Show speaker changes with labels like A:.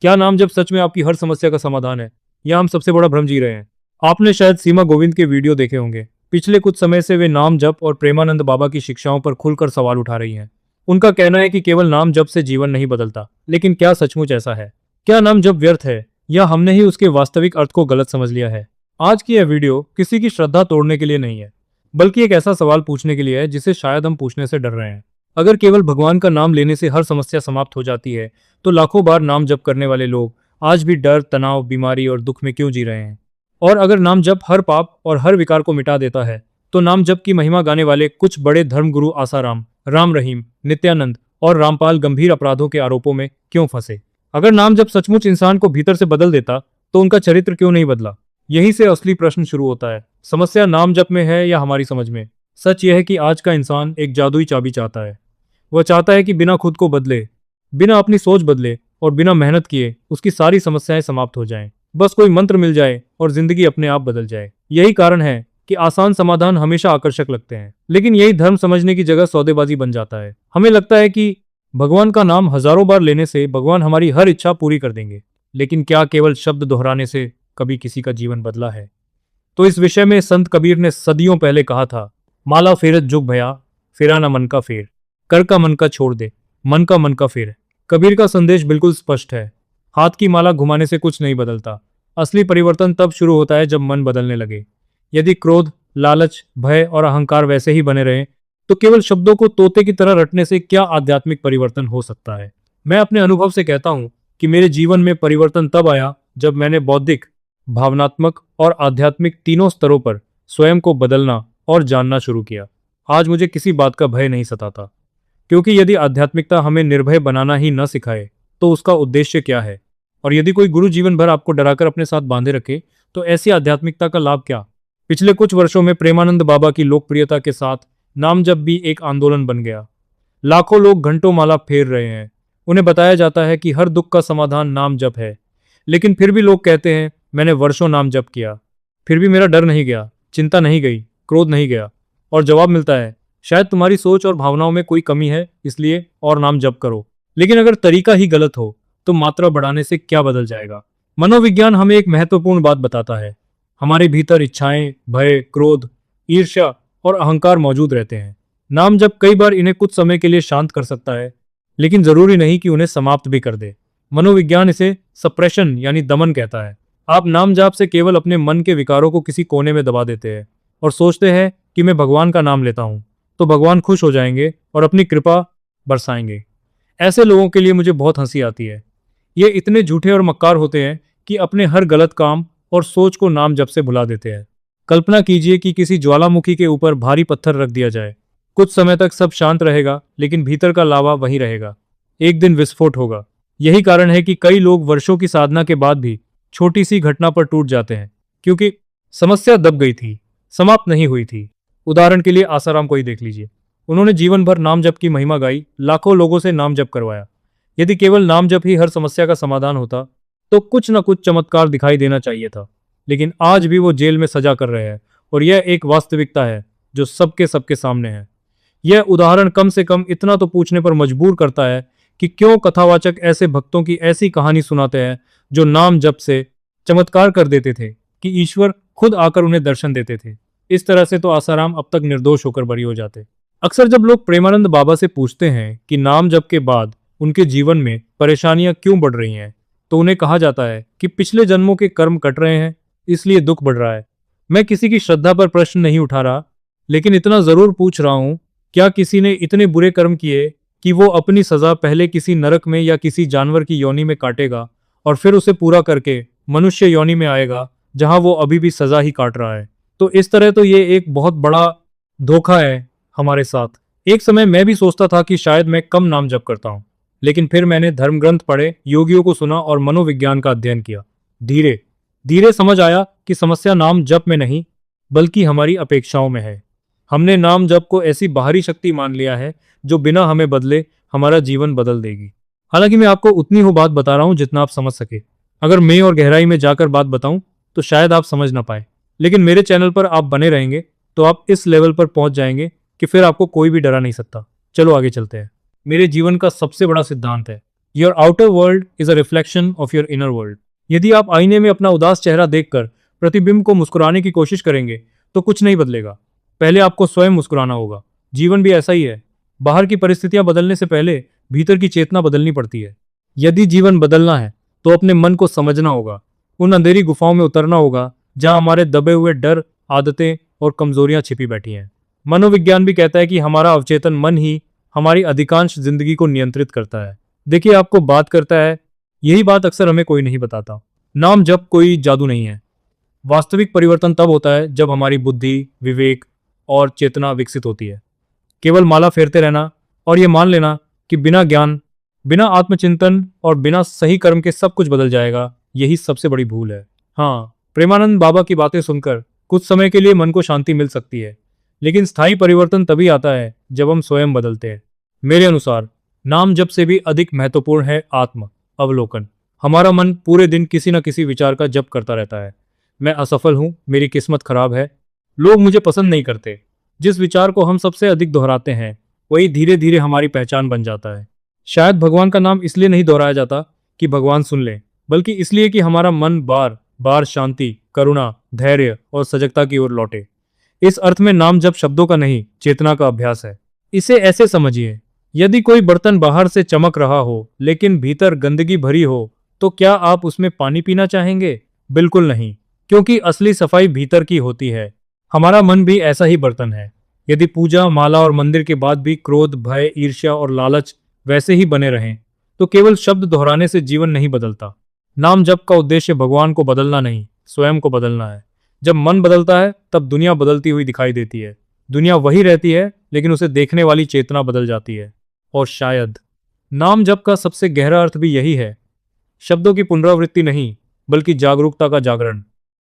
A: क्या नाम जब सच में आपकी हर समस्या का समाधान है, या हम सबसे बड़ा भ्रम जी रहे हैं? आपने शायद सीमा गोविंद के वीडियो देखे होंगे। पिछले कुछ समय से वे नाम जप और प्रेमानंद बाबा की शिक्षाओं पर खुलकर सवाल उठा रही हैं। उनका कहना है कि केवल नाम जप से जीवन नहीं बदलता, लेकिन क्या सचमुच ऐसा है? क्या नाम जप व्यर्थ है, या हमने ही उसके वास्तविक अर्थ को गलत समझ लिया है? आज की यह वीडियो किसी की श्रद्धा तोड़ने के लिए नहीं है, बल्कि एक ऐसा सवाल पूछने के लिए है जिसे शायद हम पूछने से डर रहे हैं। अगर केवल भगवान का नाम लेने से हर समस्या समाप्त हो जाती है, तो लाखों बार नाम जप करने वाले लोग आज भी डर, तनाव, बीमारी और दुख में क्यों जी रहे हैं? और अगर नाम जप हर पाप और हर विकार को मिटा देता है, तो नाम जप की महिमा गाने वाले कुछ बड़े धर्मगुरु आसाराम, राम रहीम, नित्यानंद और रामपाल गंभीर अपराधों के आरोपों में क्यों फंसे? अगर नाम जप सचमुच इंसान को भीतर से बदल देता, तो उनका चरित्र क्यों नहीं बदला? यहीं से असली प्रश्न शुरू होता है। समस्या नाम जप में है या हमारी समझ में? सच यह है कि आज का इंसान एक जादुई चाबी चाहता है। वह चाहता है कि बिना खुद को बदले, बिना अपनी सोच बदले और बिना मेहनत किए उसकी सारी समस्याएं समाप्त हो जाएं। बस कोई मंत्र मिल जाए और जिंदगी अपने आप बदल जाए। यही कारण है कि आसान समाधान हमेशा आकर्षक लगते हैं, लेकिन यही धर्म समझने की जगह सौदेबाजी बन जाता है। हमें लगता है कि भगवान का नाम हजारों बार लेने से भगवान हमारी हर इच्छा पूरी कर देंगे, लेकिन क्या केवल शब्द दोहराने से कभी किसी का जीवन बदला है? तो इस विषय में संत कबीर ने सदियों पहले कहा था, माला फेरत जुग भया, फेरा ना मन का फेर, कर का मन का छोड़ दे, मन का फेर। कबीर का संदेश बिल्कुल स्पष्ट है। हाथ की माला घुमाने से कुछ नहीं बदलता। असली परिवर्तन तब शुरू होता है जब मन बदलने लगे। यदि क्रोध, लालच, भय और अहंकार वैसे ही बने रहें, तो केवल शब्दों को तोते की तरह रटने से क्या आध्यात्मिक परिवर्तन हो सकता है? मैं अपने अनुभव से कहता हूं कि मेरे जीवन में परिवर्तन तब आया जब मैंने बौद्धिक, भावनात्मक और आध्यात्मिक तीनों स्तरों पर स्वयं को बदलना और जानना शुरू किया। आज मुझे किसी बात का भय नहीं सताता, क्योंकि यदि आध्यात्मिकता हमें निर्भय बनाना ही न सिखाए, तो उसका उद्देश्य क्या है? और यदि कोई गुरु जीवन भर आपको डराकर अपने साथ बांधे रखे, तो ऐसी आध्यात्मिकता का लाभ क्या? पिछले कुछ वर्षों में प्रेमानंद बाबा की लोकप्रियता के साथ नाम जप भी एक आंदोलन बन गया। लाखों लोग घंटों माला फेर रहे हैं। उन्हें बताया जाता है कि हर दुख का समाधान नाम जप है, लेकिन फिर भी लोग कहते हैं, मैंने वर्षों नाम जप किया, फिर भी मेरा डर नहीं गया, चिंता नहीं गई, क्रोध नहीं गया। और जवाब मिलता है, शायद तुम्हारी सोच और भावनाओं में कोई कमी है, इसलिए और नाम जप करो। लेकिन अगर तरीका ही गलत हो, तो मात्रा बढ़ाने से क्या बदल जाएगा? मनोविज्ञान हमें एक महत्वपूर्ण बात बताता है। हमारे भीतर इच्छाएं, भय, क्रोध, ईर्ष्या और अहंकार मौजूद रहते हैं। नाम जप कई बार इन्हें कुछ समय के लिए शांत कर सकता है, लेकिन जरूरी नहीं कि उन्हें समाप्त भी कर दे। मनोविज्ञान इसे सप्रेशन यानी दमन कहता है। आप नाम जाप से केवल अपने मन के विकारों को किसी कोने में दबा देते हैं और सोचते हैं कि मैं भगवान का नाम लेता हूं, तो भगवान खुश हो जाएंगे और अपनी कृपा बरसाएंगे। ऐसे लोगों के लिए मुझे बहुत हंसी आती है। ये इतने झूठे और मक्कार होते हैं कि अपने हर गलत काम और सोच को नाम जप से भुला देते हैं। कल्पना कीजिए कि किसी ज्वालामुखी के ऊपर भारी पत्थर रख दिया जाए। कुछ समय तक सब शांत रहेगा, लेकिन भीतर का लावा वहीं रहेगा। एक दिन विस्फोट होगा। यही कारण है कि कई लोग वर्षों की साधना के बाद भी छोटी सी घटना पर टूट जाते हैं, क्योंकि समस्या दब गई थी, समाप्त नहीं हुई थी। उदाहरण के लिए आसाराम को ही देख लीजिए। उन्होंने जीवन भर नाम जप की महिमा गाई, लाखों लोगों से नाम जप करवाया। यदि केवल नाम जप ही हर समस्या का समाधान होता, तो कुछ न कुछ चमत्कार दिखाई देना चाहिए था। लेकिन आज भी वो जेल में सजा कर रहे हैं, और यह एक वास्तविकता है जो सबके सामने है। यह उदाहरण कम से कम इतना तो पूछने पर मजबूर करता है कि क्यों कथावाचक ऐसे भक्तों की ऐसी कहानी सुनाते हैं जो नाम जप से चमत्कार कर देते थे कि ईश्वर खुद आकर उन्हें दर्शन देते थे। इस तरह से तो आसाराम अब तक निर्दोष होकर बरी हो जाते। अक्सर जब लोग प्रेमानंद बाबा से पूछते हैं कि नाम जप के बाद उनके जीवन में परेशानियां क्यों बढ़ रही हैं, तो उन्हें कहा जाता है कि पिछले जन्मों के कर्म कट रहे हैं, इसलिए दुख बढ़ रहा है। मैं किसी की श्रद्धा पर प्रश्न नहीं उठा रहा, लेकिन इतना जरूर पूछ रहा हूं, क्या किसी ने इतने बुरे कर्म किए कि वो अपनी सजा पहले किसी नरक में या किसी जानवर की योनि में काटेगा और फिर उसे पूरा करके मनुष्य योनि में आएगा, जहां वो अभी भी सजा ही काट रहा है? तो इस तरह तो ये एक बहुत बड़ा धोखा है हमारे साथ। एक समय मैं भी सोचता था कि शायद मैं कम नाम जप करता हूं, लेकिन फिर मैंने धर्म ग्रंथ पढ़े, योगियों को सुना और मनोविज्ञान का अध्ययन किया। धीरे धीरे समझ आया कि समस्या नाम जप में नहीं, बल्कि हमारी अपेक्षाओं में है। हमने नाम जप को ऐसी बाहरी शक्ति मान लिया है जो बिना हमें बदले हमारा जीवन बदल देगी। हालांकि मैं आपको उतनी ही बात बता रहा हूं जितना आप समझ सके। अगर मैं और गहराई में जाकर बात बताऊं तो शायद आप समझ ना पाए, लेकिन मेरे चैनल पर आप बने रहेंगे तो आप इस लेवल पर पहुंच जाएंगे कि फिर आपको कोई भी डरा नहीं सकता। चलो आगे चलते हैं। मेरे जीवन का सबसे बड़ा सिद्धांत है, your outer world is a reflection of your inner world. यदि आप आईने में अपना उदास चेहरा देखकर प्रतिबिंब को मुस्कुराने की कोशिश करेंगे तो कुछ नहीं बदलेगा। पहले आपको स्वयं मुस्कुराना होगा। जीवन भी ऐसा ही है। बाहर की परिस्थितियां बदलने से पहले भीतर की चेतना बदलनी पड़ती है। यदि जीवन बदलना है तो अपने मन को समझना होगा। उन अंधेरी गुफाओं में उतरना होगा जहां हमारे दबे हुए डर, आदतें और कमजोरियां छिपी बैठी हैं। मनोविज्ञान भी कहता है कि हमारा अवचेतन मन ही हमारी अधिकांश जिंदगी को नियंत्रित करता है। देखिए, आपको बात करता है, यही बात अक्सर हमें कोई नहीं बताता। नाम जप कोई जादू नहीं है। वास्तविक परिवर्तन तब होता है जब हमारी बुद्धि, विवेक और चेतना विकसित होती है। केवल माला फेरते रहना और ये मान लेना कि बिना ज्ञान, बिना आत्मचिंतन और बिना सही कर्म के सब कुछ बदल जाएगा, यही सबसे बड़ी भूल है। हाँ, प्रेमानंद बाबा की बातें सुनकर कुछ समय के लिए मन को शांति मिल सकती है, लेकिन स्थायी परिवर्तन तभी आता है जब हम स्वयं बदलते हैं। मेरे अनुसार नाम जप से भी अधिक महत्वपूर्ण है आत्म अवलोकन। हमारा मन पूरे दिन किसी न किसी विचार का जप करता रहता है। मैं असफल हूं, मेरी किस्मत खराब है, लोग मुझे पसंद नहीं करते। जिस विचार को हम सबसे अधिक दोहराते हैं वही धीरे धीरे हमारी पहचान बन जाता है। शायद भगवान का नाम इसलिए नहीं दोहराया जाता कि भगवान सुन ले, बल्कि इसलिए कि हमारा मन बार बार शांति, करुणा, धैर्य और सजगता की ओर लौटे। इस अर्थ में नाम जप शब्दों का नहीं, चेतना का अभ्यास है। इसे ऐसे समझिए, यदि कोई बर्तन बाहर से चमक रहा हो लेकिन भीतर गंदगी भरी हो, तो क्या आप उसमें पानी पीना चाहेंगे? बिल्कुल नहीं, क्योंकि असली सफाई भीतर की होती है। हमारा मन भी ऐसा ही बर्तन है। यदि पूजा, माला और मंदिर के बाद भी क्रोध, भय, ईर्ष्या और लालच वैसे ही बने रहें, तो केवल शब्द दोहराने से जीवन नहीं बदलता। नाम जप का उद्देश्य भगवान को बदलना नहीं, स्वयं को बदलना है। जब मन बदलता है तब दुनिया बदलती हुई दिखाई देती है। दुनिया वही रहती है, लेकिन उसे देखने वाली चेतना बदल जाती है। और शायद नाम जप का सबसे गहरा अर्थ भी यही है, शब्दों की पुनरावृत्ति नहीं, बल्कि जागरूकता का जागरण।